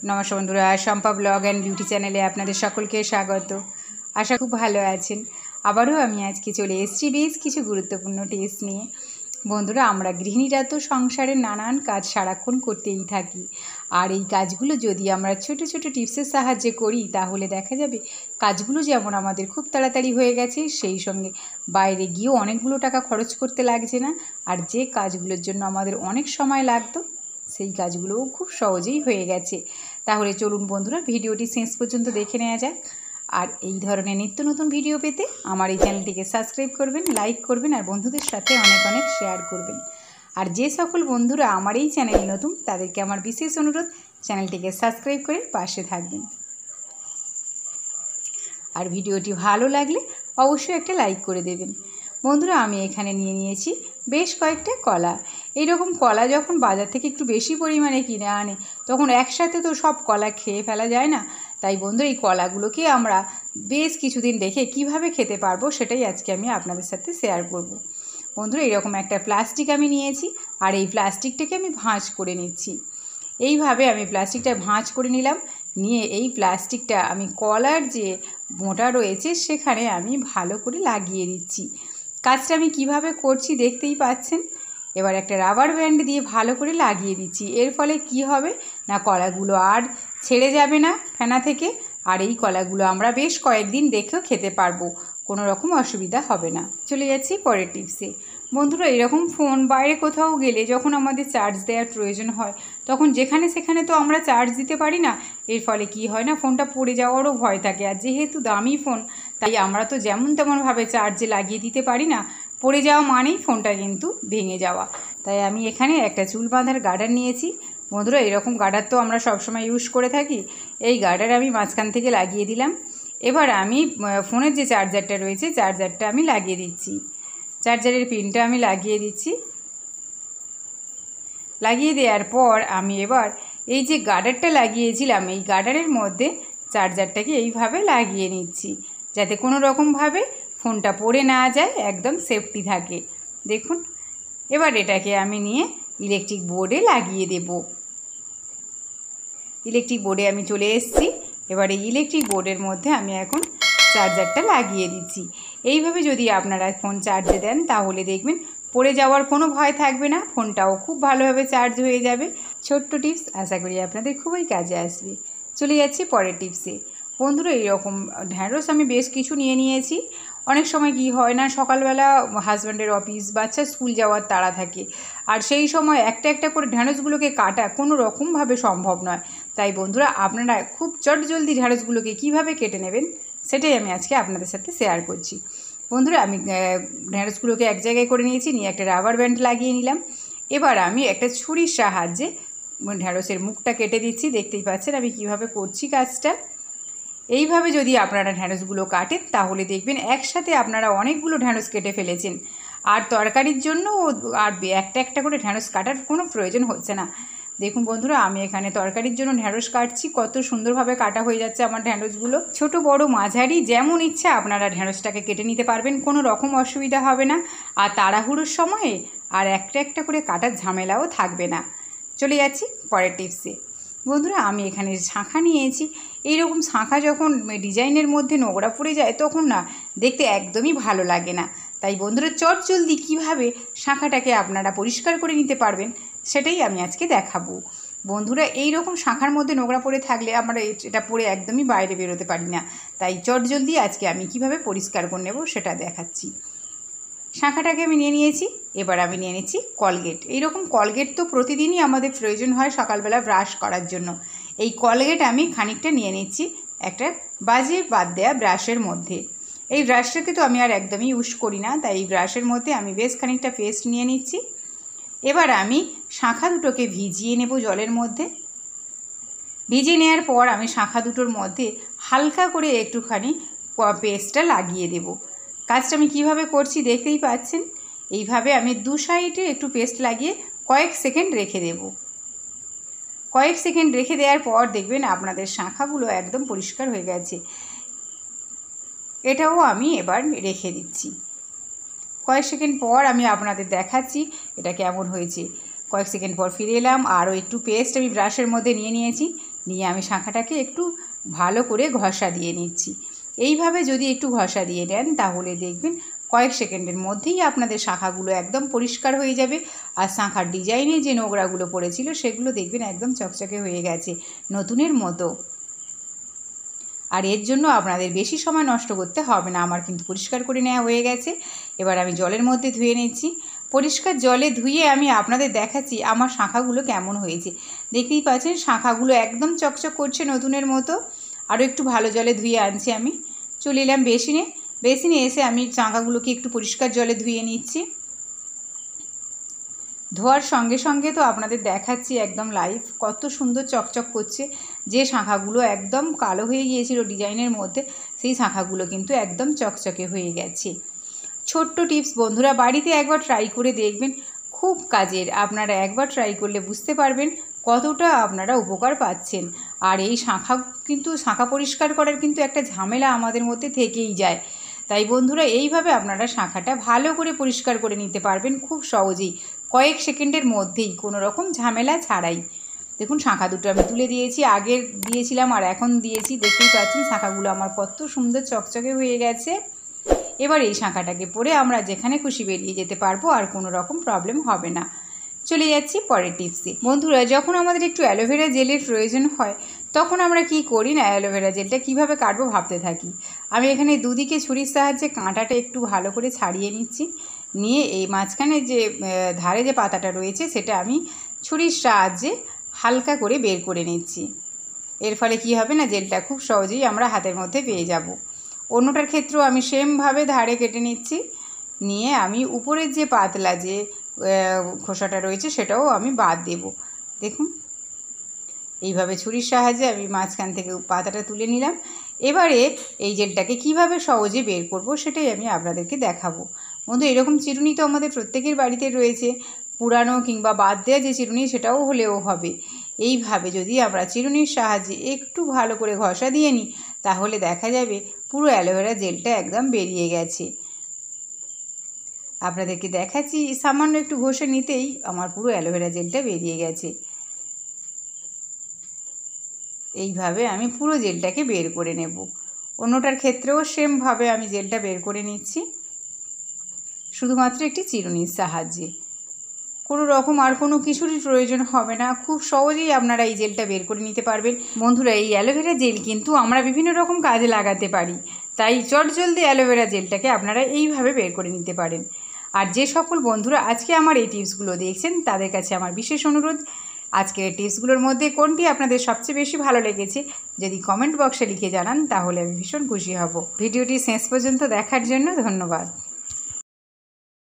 नमस्कार बंधुरा Shampa blog and beauty चैनेले आपनादेर सकलके स्वागत। आशा खूब भालो आछेन। आबारो आमि आजके चले एसेछि बेश किछु गुरुत्वपूर्ण टिप्स निये। बंधुरा आमरा गृहिणीरा तो संसारे नानान काज साराक्षण करतेई थाकि और এই কাজগুলো যদি আমরা ছোট ছোট টিপসের সাহায্যে করি তাহলে দেখা যাবে কাজগুলো যেমন আমাদের খুব তাড়াতাড়ি হয়ে গেছে, সেই সঙ্গে বাইরে গিয়েও অনেকগুলো টাকা খরচ করতে লাগছে না। আর যে কাজগুলোর জন্য আমাদের অনেক সময় লাগতো সেই কাজগুলোও খুব সহজেই হয়ে গেছে। তাহলে চলুন বন্ধুরা ভিডিওটি শেষ পর্যন্ত দেখে নেওয়া যাক। আর এই ধরনের নিত্য নতুন ভিডিও পেতে আমার এই চ্যানেলটিকে সাবস্ক্রাইব করবেন, লাইক করবেন আর বন্ধুদের সাথে অনেক অনেক শেয়ার করবেন। আর যে সকল বন্ধুরা আমার এই চ্যানেলে নতুন তাদেরকে আমার বিশেষ অনুরোধ চ্যানেলটিকে সাবস্ক্রাইব করে পাশে থাকবেন। আর ভিডিওটি ভালো লাগলে অবশ্যই একটা লাইক করে দেবেন। বন্ধুরা আমি এখানে নিয়ে নিয়েছি বেশ কয়েকটা কলা। এইরকম কলা যখন বাজার থেকে একটু বেশি পরিমাণে কিনে আনে তখন একসাথে তো সব কলা খেয়ে ফেলা যায় না। তাই বন্ধুরা এই কলাগুলোকে আমরা বেশ কিছুদিন রেখে কিভাবে খেতে পারবো সেটাই আজকে আমি আপনাদের সাথে শেয়ার করব। বন্ধুরা এরকম একটা প্লাস্টিক আমি নিয়েছি আর এই প্লাস্টিকটাকে আমি ভাঁজ করে নিচ্ছি। এইভাবে আমি প্লাস্টিকটা ভাঁজ করে নিলাম, নিয়ে এই প্লাস্টিকটা আমি কলার যে মোটা রয়েছে সেখানে আমি ভালো করে লাগিয়ে দিচ্ছি। কাজটা আমি কিভাবে করছি দেখতেই পাচ্ছেন। এবার একটা রাবার ব্যান্ড দিয়ে ভালো করে লাগিয়ে দিচ্ছি। এর ফলে কি হবে না কলাগুলো আর ছেড়ে যাবে না ফেনা থেকে, আর এই কলাগুলো আমরা বেশ কয়েকদিন রেখেও খেতে পারবো, কোনো রকম অসুবিধা হবে না। চলে যাচ্ছি পরের টিপসে। বন্ধুরা এরকম ফোন বাইরে কোথাও গেলে যখন আমাদের চার্জ দেওয়ার প্রয়োজন হয় তখন যেখানে সেখানে তো আমরা চার্জ দিতে পারি না। এর ফলে কি হয় না ফোনটা পড়ে যাওয়ারও ভয় থাকে। আর যেহেতু দামি ফোন তাই আমরা তো যেমন তেমনভাবে চার্জে লাগিয়ে দিতে পারি না, পড়ে যাওয়া মানেই ফোনটা কিন্তু ভেঙে যাওয়া। তাই আমি এখানে একটা চুল বাঁধার গার্ডার নিয়েছি। বন্ধুরা এরকম গার্ডার তো আমরা সবসময় ইউজ করে থাকি। এই গার্ডার আমি মাঝখান থেকে লাগিয়ে দিলাম। এবার আমি ফোনের যে চার্জারটা রয়েছে চার্জারটা আমি লাগিয়ে দিচ্ছি। চার্জারের পিনটা আমি লাগিয়ে দিচ্ছি। লাগিয়ে দেওয়ার পর আমি এবার এই যে গার্ডারটা লাগিয়েছিলাম এই গার্ডারের মধ্যে চার্জারটাকে এইভাবে লাগিয়ে নিচ্ছি যাতে কোনো রকমভাবে ফোনটা পড়ে না যায়, একদম সেফটি থাকে। দেখুন এবার এটাকে আমি নিয়ে ইলেকট্রিক বোর্ডে লাগিয়ে দেব। ইলেকট্রিক বোর্ডে আমি চলে এসেছি। এবার এই ইলেকট্রিক বোর্ডের মধ্যে আমি এখন চার্জারটা লাগিয়ে দিচ্ছি। এইভাবে যদি আপনারা ফোন চার্জে দেন তাহলে দেখবেন পড়ে যাওয়ার কোনো ভয় থাকবে না, ফোনটাও খুব ভালোভাবে চার্জ হয়ে যাবে। ছোট্ট টিপস, আশা করি আপনাদের খুবই কাজে আসবে। চলে যাচ্ছি পরের টিপসে। বন্ধুরা এইরকম ঢ্যাঁড়স আমি বেশ কিছু নিয়ে নিয়েছি। অনেক সময় কি হয় না সকালবেলা হাজব্যান্ডের অফিস, বাচ্চা স্কুল যাওয়ার তাড়া থাকে, আর সেই সময় একটা একটা করে ঢ্যাঁড়সগুলোকে কাটা কোনো রকমভাবে সম্ভব নয়। তাই বন্ধুরা আপনারা খুব চটজলদি ঢ্যাঁড়সগুলোকে কীভাবে কেটে নেবেন সেটাই আমি আজকে আপনাদের সাথে শেয়ার করছি। বন্ধুরা আমি ঢ্যাঁড়সগুলোকে এক জায়গায় করে নিয়েছি, নিয়ে একটা রাবার ব্যান্ড লাগিয়ে নিলাম। এবার আমি একটা ছুরির সাহায্যে ঢ্যাঁড়সের মুখটা কেটে দিচ্ছি। দেখতেই পাচ্ছেন আমি কিভাবে করছি কাজটা। এইভাবে যদি আপনারা ঢ্যাঁড়সগুলো কাটেন তাহলে দেখবেন একসাথে আপনারা অনেকগুলো ঢ্যাঁড়স কেটে ফেলেছেন, আর তরকারির জন্য আর একটা একটা করে ঢ্যাঁড়স কাটার কোনো প্রয়োজন হচ্ছে না। দেখুন বন্ধুরা আমি এখানে তরকারির জন্য ঢ্যাঁড়স কাটছি, কত সুন্দরভাবে কাটা হয়ে যাচ্ছে আমার ঢ্যাঁড়সগুলো। ছোট বড় মাঝারি যেমন ইচ্ছা আপনারা ঢ্যাঁড়সটাকে কেটে নিতে পারবেন, কোনো রকম অসুবিধা হবে না। আর তাড়াহুড়োর সময়ে আর একটা একটা করে কাটার ঝামেলাও থাকবে না। চলে যাচ্ছি পরের টিপসে। বন্ধুরা আমি এখানে শাঁখা নিয়েছি। এইরকম শাঁখা যখন ডিজাইনের মধ্যে নোংরা পড়ে যায় তখন না দেখতে একদমই ভালো লাগে না। তাই বন্ধুরা চটজলদি কীভাবে শাঁখাটাকে আপনারা পরিষ্কার করে নিতে পারবেন সেটাই আমি আজকে দেখাবো। বন্ধুরা এই রকম শাঁখার মধ্যে নোংরা পড়ে থাকলে আমরা এটা পরে একদমই বাইরে বেরোতে পারি না। তাই চটজলদি আজকে আমি কিভাবে পরিষ্কার করে নেব সেটা দেখাচ্ছি। শাঁখাটাকে আমি নিয়ে নিয়েছি। এবার আমি নিয়ে নিচ্ছি কলগেট। এইরকম কলগেট তো প্রতিদিনই আমাদের প্রয়োজন হয় সকালবেলা ব্রাশ করার জন্য। এই কলগেট আমি খানিকটা নিয়ে নিচ্ছি একটা বাজে বাদ দেয়া ব্রাশের মধ্যে। এই ব্রাশটাকে তো আমি আর একদমই ইউজ করি না, তাই এই ব্রাশের মধ্যে আমি বেশ খানিকটা পেস্ট নিয়ে নিচ্ছি। এবার আমি শাঁখা দুটোকে ভিজিয়ে নেব জলের মধ্যে। ভিজিয়ে নেওয়ার পর আমি শাঁখা দুটোর মধ্যে হালকা করে একটুখানি পেস্টটা লাগিয়ে দেব। কাজটা আমি কিভাবে করছি দেখতেই পাচ্ছেন। এইভাবে আমি দু সাইডে একটু পেস্ট লাগিয়ে কয়েক সেকেন্ড রেখে দেব। কয়েক সেকেন্ড রেখে দেওয়ার পর দেখবেন আপনাদের শাঁখাগুলো একদম পরিষ্কার হয়ে গেছে। এটাও আমি এবার রেখে দিচ্ছি। কয়েক সেকেন্ড পর আমি আপনাদের দেখাচ্ছি এটা কেমন হয়েছে। কয়েক সেকেন্ড পর ফিরে এলাম, আরও একটু পেস্ট আমি ব্রাশের মধ্যে নিয়ে নিয়েছি। নিয়ে আমি শাঁখাটাকে একটু ভালো করে ঘষা দিয়ে নিচ্ছি। এইভাবে যদি একটু ঘষা দিয়ে নেন তাহলে দেখবেন কয়েক সেকেন্ডের মধ্যেই আপনাদের শাঁখাগুলো একদম পরিষ্কার হয়ে যাবে। আর শাঁখার ডিজাইনে যে নোংরাগুলো পড়েছিল সেগুলো দেখবেন একদম চকচকে হয়ে গেছে, নতুনের মতো। আর এর জন্য আপনাদের বেশি সময় নষ্ট করতে হবে না। আমার কিন্তু পরিষ্কার করে নেওয়া হয়ে গেছে। এবার আমি জলের মধ্যে ধুয়ে নিচ্ছি। পরিষ্কার জলে ধুয়ে আমি আপনাদের দেখাচ্ছি আমার শাঁখাগুলো কেমন হয়েছে। দেখতেই পাচ্ছেন শাঁখাগুলো একদম চকচক করছে, নতুনের মতো। আরও একটু ভালো জলে ধুয়ে আনছি আমি। চলে এলাম বেসিনে এসে আমি শাঁখাগুলোকে একটু পরিষ্কার জলে ধুয়ে নিচ্ছি। ধোয়ার সঙ্গে সঙ্গে তো আপনাদের দেখাচ্ছি একদম লাইভ কত সুন্দর চকচক করছে। যে শাঁখাগুলো একদম কালো হয়ে গিয়েছিল ডিজাইনের মধ্যে, সেই শাঁখাগুলো কিন্তু একদম চকচকে হয়ে গেছে। ছোট্ট টিপস বন্ধুরা, বাড়িতে একবার ট্রাই করে দেখবেন, খুব কাজের। আপনারা একবার ট্রাই করলে বুঝতে পারবেন কতটা আপনারা উপকার পাচ্ছেন। আর এই শাঁখা পরিষ্কার করার কিন্তু একটা ঝামেলা আমাদের মধ্যে থেকেই যায়। তাই বন্ধুরা এইভাবে আপনারা শাঁখাটা ভালো করে পরিষ্কার করে নিতে পারবেন খুব সহজেই, কয়েক সেকেন্ডের মধ্যেই, কোনো রকম ঝামেলা ছাড়াই। দেখুন শাঁখা দুটো আমি তুলে দিয়েছি, আগের দিয়েছিলাম আর এখন দিয়েছি। দেখতেই পাচ্ছেন শাঁখাগুলো আমার কত সুন্দর চকচকে হয়ে গেছে। এবার এই শাঁখাটাকে পরে আমরা যেখানে খুশি বেরিয়ে যেতে পারবো, আর কোনো রকম প্রবলেম হবে না। চলে যাচ্ছি পরের টিপসে। বন্ধুরা, যখন আমাদের একটু অ্যালোভেরা জেলের প্রয়োজন হয় তখন আমরা কি করি না, অ্যালোভেরা জেলটা কিভাবে কাটবো ভাবতে থাকি। আমি এখানে দুদিকে ছুরির সাহায্যে কাঁটাটা একটু ভালো করে ছাড়িয়ে নিচ্ছি। নিয়ে এই মাঝখানে যে ধারে যে পাতাটা রয়েছে সেটা আমি ছুরির সাহায্যে হালকা করে বের করে নিচ্ছি। এর ফলে কি হবে না, জেলটা খুব সহজেই আমরা হাতের মধ্যে পেয়ে যাব। অন্যটার ক্ষেত্রেও আমি সেমভাবে ধারে কেটে নিচ্ছি। নিয়ে আমি উপরের যে পাতলা যে খোসাটা রয়েছে সেটাও আমি বাদ দেব। দেখুন এইভাবে ছুরির সাহায্যে আমি মাঝখান থেকে পাতাটা তুলে নিলাম। এবারে এই জেলটাকে কিভাবে সহজে বের করব সেটাই আমি আপনাদেরকে দেখাবো। বন্ধু, এরকম চিরুনি তো আমাদের প্রত্যেকের বাড়িতে রয়েছে, পুরানো কিংবা বাদ দেওয়া যে চিরুনি সেটাও হলেও হবে। এইভাবে যদি আমরা চিরুনির সাহায্যে একটু ভালো করে ঘষা দিয়ে নিই তাহলে দেখা যাবে পুরো অ্যালোভেরা জেলটা একদম বেরিয়ে গেছে। আপনাদেরকে দেখাচ্ছি, সামান্য একটু ঘষে নিতেই আমার পুরো অ্যালোভেরা জেলটা বেরিয়ে গেছে। এইভাবে আমি পুরো জেলটাকে বের করে নেব। অন্যটার ক্ষেত্রেও সেমভাবে আমি জেলটা বের করে নিচ্ছি, শুধুমাত্র একটি চিরুনির সাহায্যে। কোনো রকম আর কোনো কিছুরই প্রয়োজন হবে না, খুব সহজেই আপনারা এই জেলটা বের করে নিতে পারবেন। বন্ধুরা, এই অ্যালোভেরা জেল কিন্তু আমরা বিভিন্ন রকম কাজে লাগাতে পারি, তাই চটজলদি অ্যালোভেরা জেলটাকে আপনারা এইভাবে বের করে নিতে পারেন। আর যে সকল বন্ধুরা আজকে আমার এই টিপসগুলো দেখছেন তাদের কাছে আমার বিশেষ অনুরোধ, আজকের এই টিপসগুলোর মধ্যে কোনটি আপনাদের সবচেয়ে বেশি ভালো লেগেছে যদি কমেন্ট বক্সে লিখে জানান তাহলে আমি ভীষণ খুশি হব। ভিডিওটি শেষ পর্যন্ত দেখার জন্য ধন্যবাদ।